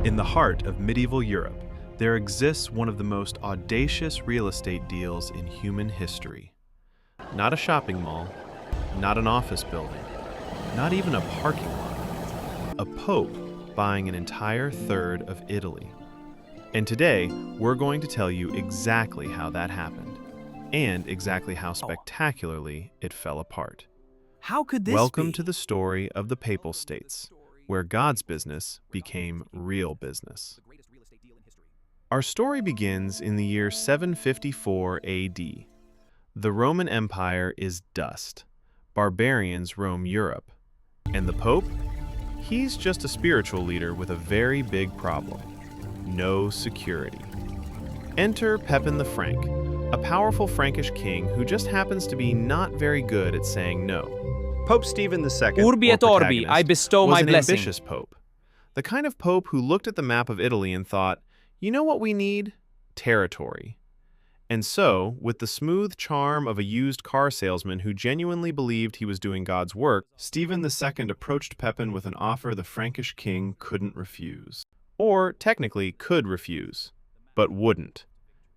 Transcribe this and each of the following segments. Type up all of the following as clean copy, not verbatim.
In the heart of medieval Europe, there exists one of the most audacious real estate deals in human history. Not a shopping mall, not an office building, not even a parking lot. A pope buying an entire third of Italy. And today, we're going to tell you exactly how that happened, and exactly how spectacularly it fell apart. How could this Welcome be? to the story of the Papal States, where God's business became real business. Our story begins in the year 754 AD. The Roman Empire is dust. Barbarians roam Europe. And the Pope? He's just a spiritual leader with a very big problem. No security. Enter Pepin the Frank, a powerful Frankish king who just happens to be not very good at saying no. Pope Stephen II, Urbi et Orbi, I bestow was my an blessing. ambitious pope. The kind of pope who looked at the map of Italy and thought, you know what we need? Territory. And so, with the smooth charm of a used car salesman who genuinely believed he was doing God's work, Stephen II approached Pepin with an offer the Frankish king couldn't refuse. Or, technically, could refuse, but wouldn't,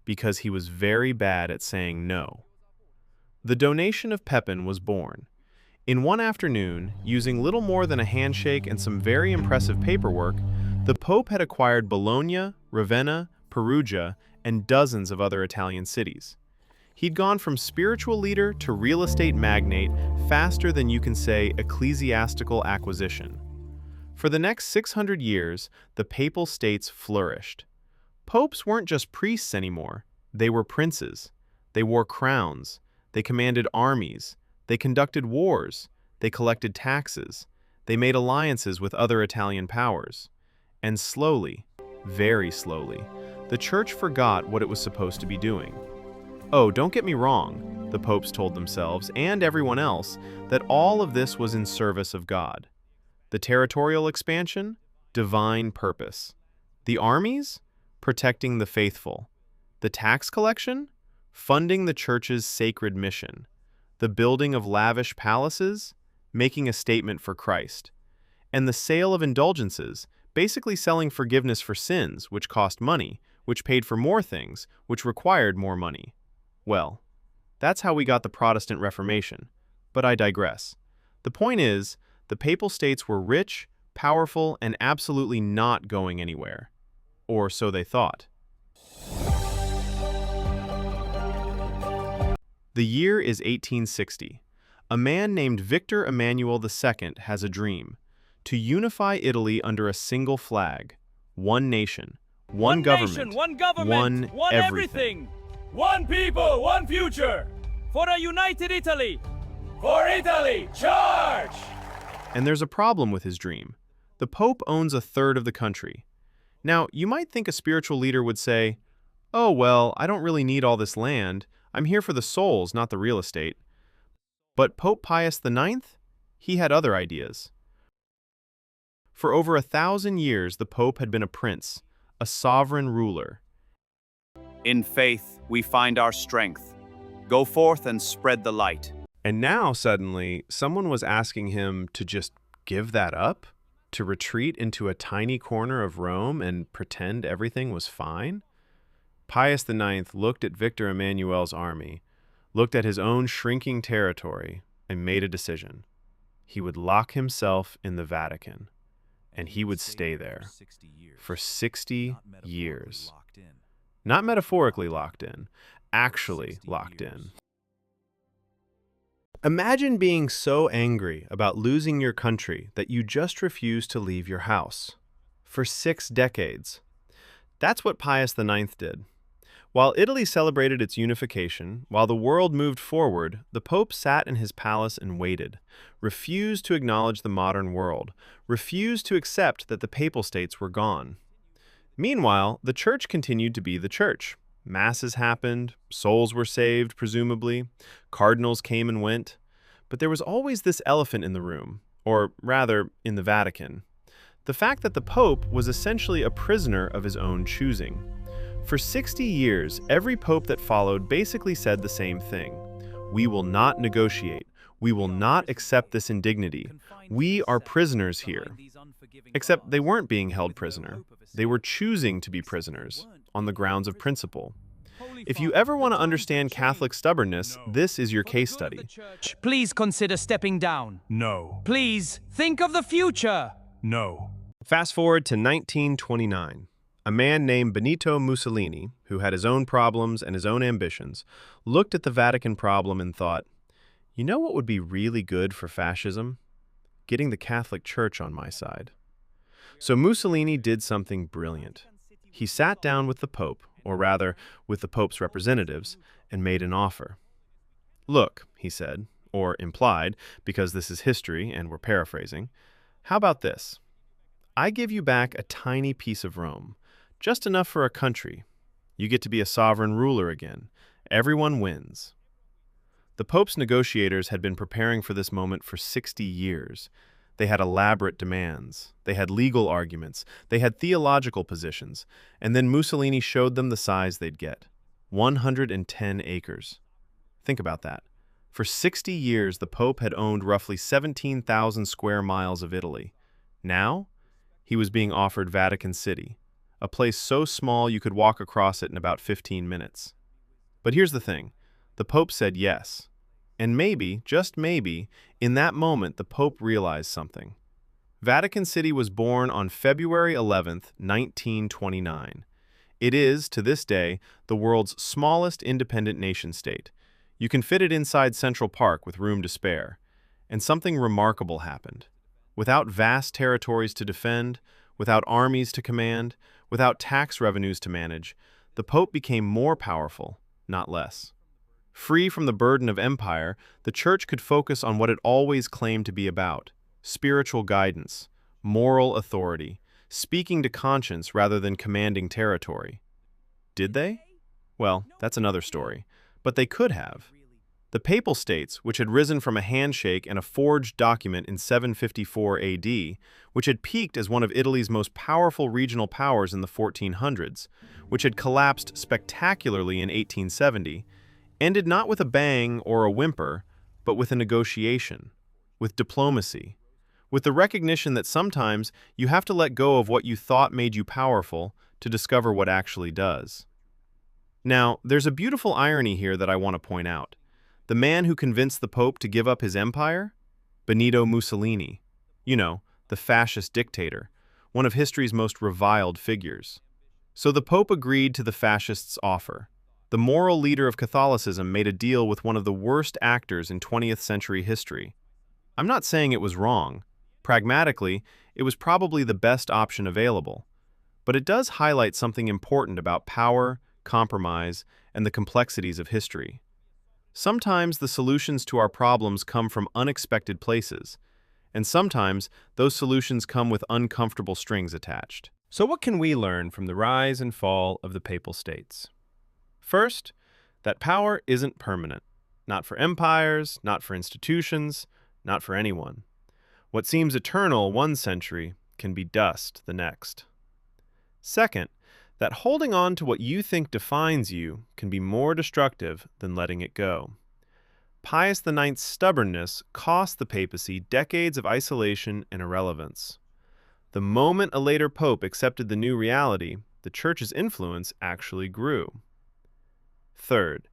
because he was very bad at saying no. The donation of Pepin was born. In one afternoon, using little more than a handshake and some very impressive paperwork, the Pope had acquired Bologna, Ravenna, Perugia, and dozens of other Italian cities. He'd gone from spiritual leader to real estate magnate faster than you can say ecclesiastical acquisition. For the next 600 years, the Papal States flourished. Popes weren't just priests anymore. They were princes. They wore crowns. They commanded armies. They conducted wars. They collected taxes. They made alliances with other Italian powers. And slowly, very slowly, the Church forgot what it was supposed to be doing. Oh, don't get me wrong, the popes told themselves, and everyone else, that all of this was in service of God. The territorial expansion? Divine purpose. The armies? Protecting the faithful. The tax collection? Funding the Church's sacred mission. The building of lavish palaces? Making a statement for Christ. And the sale of indulgences? Basically selling forgiveness for sins, which cost money, which paid for more things, which required more money. Well, that's how we got the Protestant Reformation. But I digress. The point is, the Papal States were rich, powerful, and absolutely not going anywhere. Or so they thought. The year is 1860. A man named Victor Emmanuel II has a dream: to unify Italy under a single flag, one nation, one government, one government, one everything. One people, one future. For a united Italy. For Italy, charge! And there's a problem with his dream. The Pope owns a third of the country. Now, you might think a spiritual leader would say, oh, well, I don't really need all this land. I'm here for the souls, not the real estate. But Pope Pius IX? He had other ideas. For over 1,000 years, the Pope had been a prince, a sovereign ruler. In faith, we find our strength. Go forth and spread the light. And now, suddenly, someone was asking him to just give that up? To retreat into a tiny corner of Rome and pretend everything was fine? Pius IX looked at Victor Emmanuel's army, looked at his own shrinking territory, and made a decision. He would lock himself in the Vatican, and he would stay there for 60 years. Not metaphorically locked in, actually locked in. Imagine being so angry about losing your country that you just refuse to leave your house. For 6 decades. That's what Pius IX did. While Italy celebrated its unification, while the world moved forward, the Pope sat in his palace and waited, refused to acknowledge the modern world, refused to accept that the Papal States were gone. Meanwhile, the Church continued to be the Church. Masses happened, souls were saved, presumably, cardinals came and went. But there was always this elephant in the room, or rather, in the Vatican. The fact that the Pope was essentially a prisoner of his own choosing. For 60 years, every pope that followed basically said the same thing. We will not negotiate. We will not accept this indignity. We are prisoners here. Except they weren't being held prisoner. They were choosing to be prisoners on the grounds of principle. If you ever want to understand Catholic stubbornness, this is your case study. Please consider stepping down. No. Please think of the future. No. Fast forward to 1929. A man named Benito Mussolini, who had his own problems and his own ambitions, looked at the Vatican problem and thought, you know what would be really good for fascism? Getting the Catholic Church on my side. So Mussolini did something brilliant. He sat down with the Pope, or rather, with the Pope's representatives, and made an offer. Look, he said, or implied, because this is history and we're paraphrasing, how about this? I give you back a tiny piece of Rome, just enough for a country. You get to be a sovereign ruler again. Everyone wins. The Pope's negotiators had been preparing for this moment for 60 years. They had elaborate demands. They had legal arguments. They had theological positions. And then Mussolini showed them the size they'd get. 110 acres. Think about that. For 60 years, the Pope had owned roughly 17,000 square miles of Italy. Now, he was being offered Vatican City, a place so small you could walk across it in about 15 minutes. But here's the thing. The Pope said yes. And maybe, just maybe, in that moment the Pope realized something. Vatican City was born on February 11th, 1929. It is, to this day, the world's smallest independent nation-state. You can fit it inside Central Park with room to spare. And something remarkable happened. Without vast territories to defend, without armies to command, without tax revenues to manage, the Pope became more powerful, not less. Free from the burden of empire, the Church could focus on what it always claimed to be about: spiritual guidance, moral authority, speaking to conscience rather than commanding territory. Did they? Well, that's another story. But they could have. The Papal States, which had risen from a handshake and a forged document in 754 AD, which had peaked as one of Italy's most powerful regional powers in the 1400s, which had collapsed spectacularly in 1870, ended not with a bang or a whimper, but with a negotiation, with diplomacy, with the recognition that sometimes you have to let go of what you thought made you powerful to discover what actually does. Now, there's a beautiful irony here that I want to point out. The man who convinced the Pope to give up his empire? Benito Mussolini. You know, the fascist dictator, one of history's most reviled figures. So the Pope agreed to the fascists' offer. The moral leader of Catholicism made a deal with one of the worst actors in 20th century history. I'm not saying it was wrong. Pragmatically, it was probably the best option available. But it does highlight something important about power, compromise, and the complexities of history. Sometimes the solutions to our problems come from unexpected places, and sometimes those solutions come with uncomfortable strings attached. So what can we learn from the rise and fall of the Papal States? First, that power isn't permanent. Not for empires, not for institutions, not for anyone. What seems eternal one century can be dust the next. Second, that holding on to what you think defines you can be more destructive than letting it go. Pius IX's stubbornness cost the papacy decades of isolation and irrelevance. The moment a later pope accepted the new reality, the Church's influence actually grew. Third,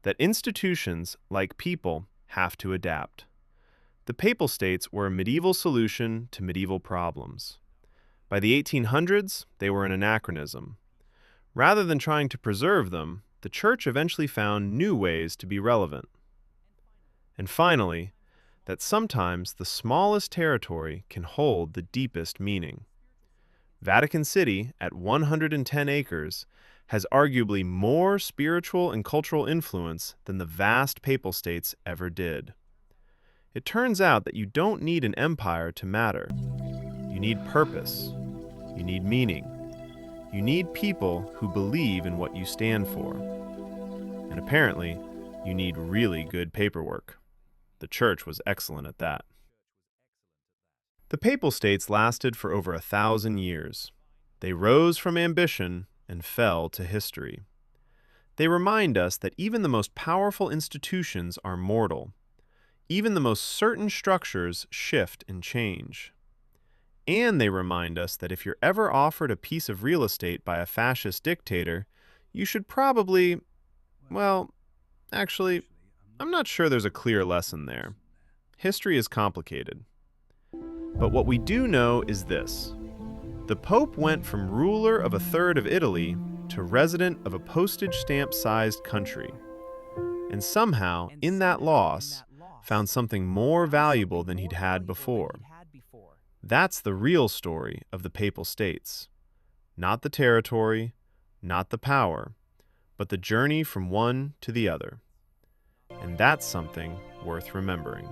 that institutions, like people, have to adapt. The Papal States were a medieval solution to medieval problems. By the 1800s, they were an anachronism. Rather than trying to preserve them, the Church eventually found new ways to be relevant. And finally, that sometimes the smallest territory can hold the deepest meaning. Vatican City, at 110 acres, has arguably more spiritual and cultural influence than the vast Papal States ever did. It turns out that you don't need an empire to matter. You need purpose. You need meaning. You need people who believe in what you stand for. And apparently, you need really good paperwork. The Church was excellent at that. The Papal States lasted for over 1,000 years. They rose from ambition and fell to history. They remind us that even the most powerful institutions are mortal. Even the most certain structures shift and change. And they remind us that if you're ever offered a piece of real estate by a fascist dictator, you should probably, well, actually, I'm not sure there's a clear lesson there. History is complicated. But what we do know is this. The Pope went from ruler of a third of Italy to resident of a postage stamp-sized country. And somehow, in that loss, found something more valuable than he'd had before. That's the real story of the Papal States. Not the territory, not the power, but the journey from one to the other. And that's something worth remembering.